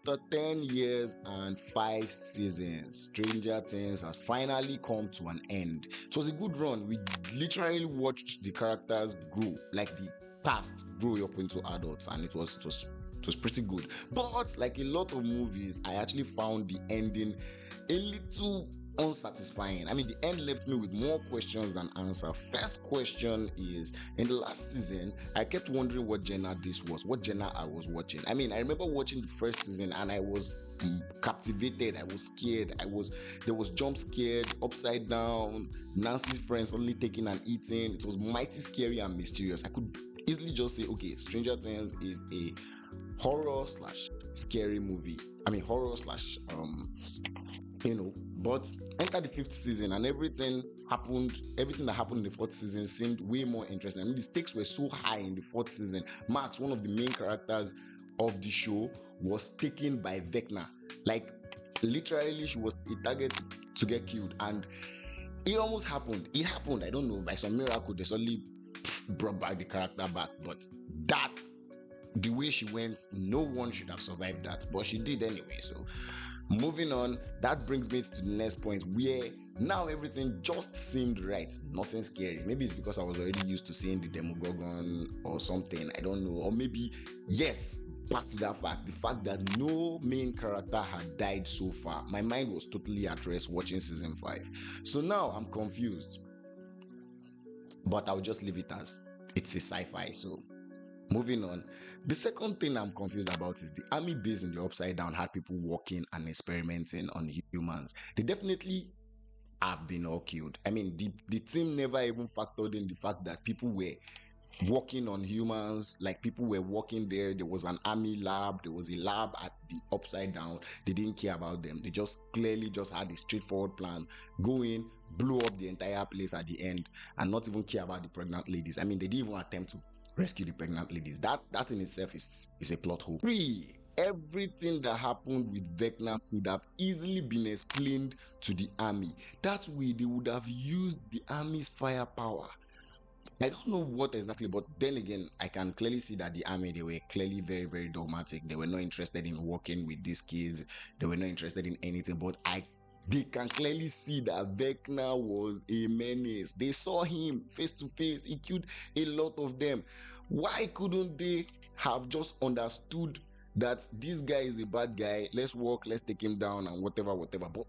After 10 years and 5 seasons, Stranger Things has finally come to an end. It was a good run. We literally watched the characters grow, like the past grow up into adults, and it was pretty good. But like a lot of movies, I actually found the ending a little unsatisfying. I mean, the end left me with more questions than answer. First question is, in the last season, I kept wondering what genre this was, what genre I was watching. I mean, I remember watching the first season and I was captivated. I was scared. There was jump scared, upside down, Nancy's friends only taking and eating. It was mighty scary and mysterious. I could easily just say, okay, Stranger Things is a horror slash scary movie. I mean, horror slash but enter the fifth season and everything that happened in the fourth season seemed way more interesting. I mean, the stakes were so high in the fourth season. Max, one of the main characters of the show, was taken by Vecna. Like, literally, she was a target to get killed, and it almost happened. It happened, I don't know, by some miracle they suddenly brought back the character back. But that, the way she went, no one should have survived that, but she did anyway. So moving on, that brings me to the next point, where now everything just seemed right, nothing scary. Maybe it's because I was already used to seeing the Demogorgon or something, I don't know. Or maybe, yes, back to that fact, the fact that no main character had died so far. My mind was totally at rest watching season 5. So now I'm confused, but I'll just leave it as it's a sci-fi. So moving on, the second thing I'm confused about is the army base in the Upside Down had people walking and experimenting on humans. They definitely have been all killed. I mean, the team never even factored in the fact that people were working on humans, like people were working there. There was an army lab, there was a lab at the Upside Down. They didn't care about them. They just clearly just had a straightforward plan: go in, blow up the entire place at the end, and not even care about the pregnant ladies. I mean, they didn't even attempt to rescue the pregnant ladies. That in itself is a plot hole. Three, everything that happened with Vecna could have easily been explained to the army. That way they would have used the army's firepower. I don't know what exactly, but then again, I can clearly see that the army, they were clearly very, very dogmatic. They were not interested in working with these kids. They were not interested in anything. But they can clearly see that Vecna was a menace. They saw him face to face. He killed a lot of them. Why couldn't they have just understood that this guy is a bad guy? Let's work, let's take him down, and whatever, whatever. But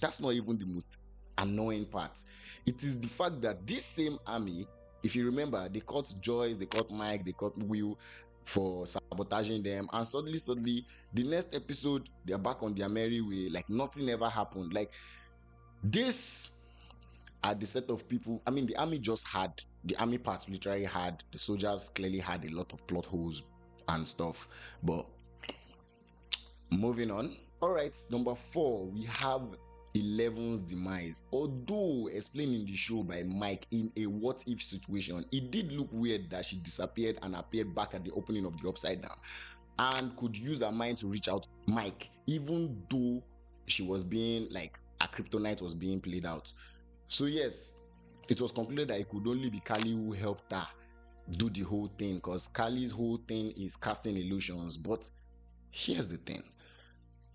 that's not even the most annoying part. It is the fact that this same army, if you remember, they caught Joyce, they caught Mike, they caught Will for sabotaging them, and suddenly, the next episode, they're back on their merry way, like nothing ever happened. Like, this are the set of people. I mean, the army parts literally had, the soldiers clearly had a lot of plot holes and stuff. But moving on. All right, number 4, we have Eleven's demise. Although explained in the show by Mike in a what if situation, it did look weird that she disappeared and appeared back at the opening of the Upside Down and could use her mind to reach out to Mike, even though she was being like, a kryptonite was being played out. So yes, it was concluded that it could only be Kali who helped her do the whole thing, because Kali's whole thing is casting illusions. But here's the thing,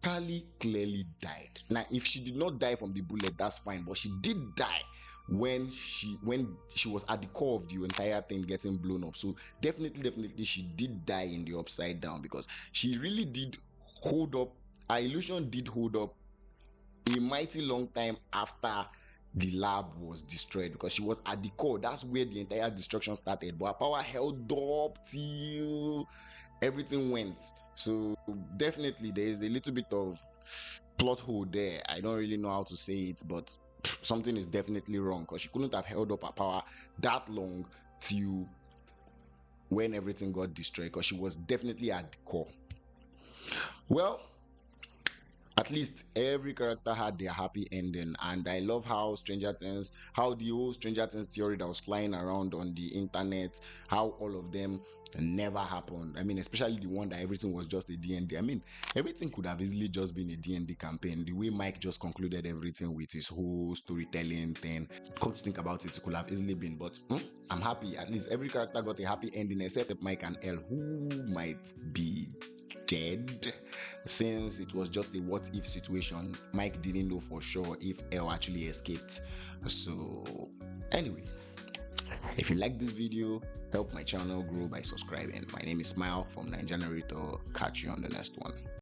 Kali clearly died. Now, if she did not die from the bullet, that's fine, but she did die when she was at the core of the entire thing getting blown up. So definitely she did die in the Upside Down, because she really did hold up. Her illusion did hold up a mighty long time after the lab was destroyed, because she was at the core. That's where the entire destruction started, but her power held up till everything went. So definitely there is a little bit of plot hole there. I don't really know how to say it, but something is definitely wrong, because she couldn't have held up her power that long till when everything got destroyed, because she was definitely at the core. Well, at least every character had their happy ending, and I love how the whole Stranger Things theory that was flying around on the internet, how all of them never happened. I mean, especially the one that everything was just a D&D. I mean, everything could have easily just been a D&D campaign. The way Mike just concluded everything with his whole storytelling thing, come to think about it, it could have easily been. But I'm happy. At least every character got a happy ending except Mike and Elle, who might be dead, since it was just a what if situation. Mike didn't know for sure if Elle actually escaped. So anyway, if you like this video, help my channel grow by subscribing. My name is Smile from Nigeria Narrator. Catch you on the next one.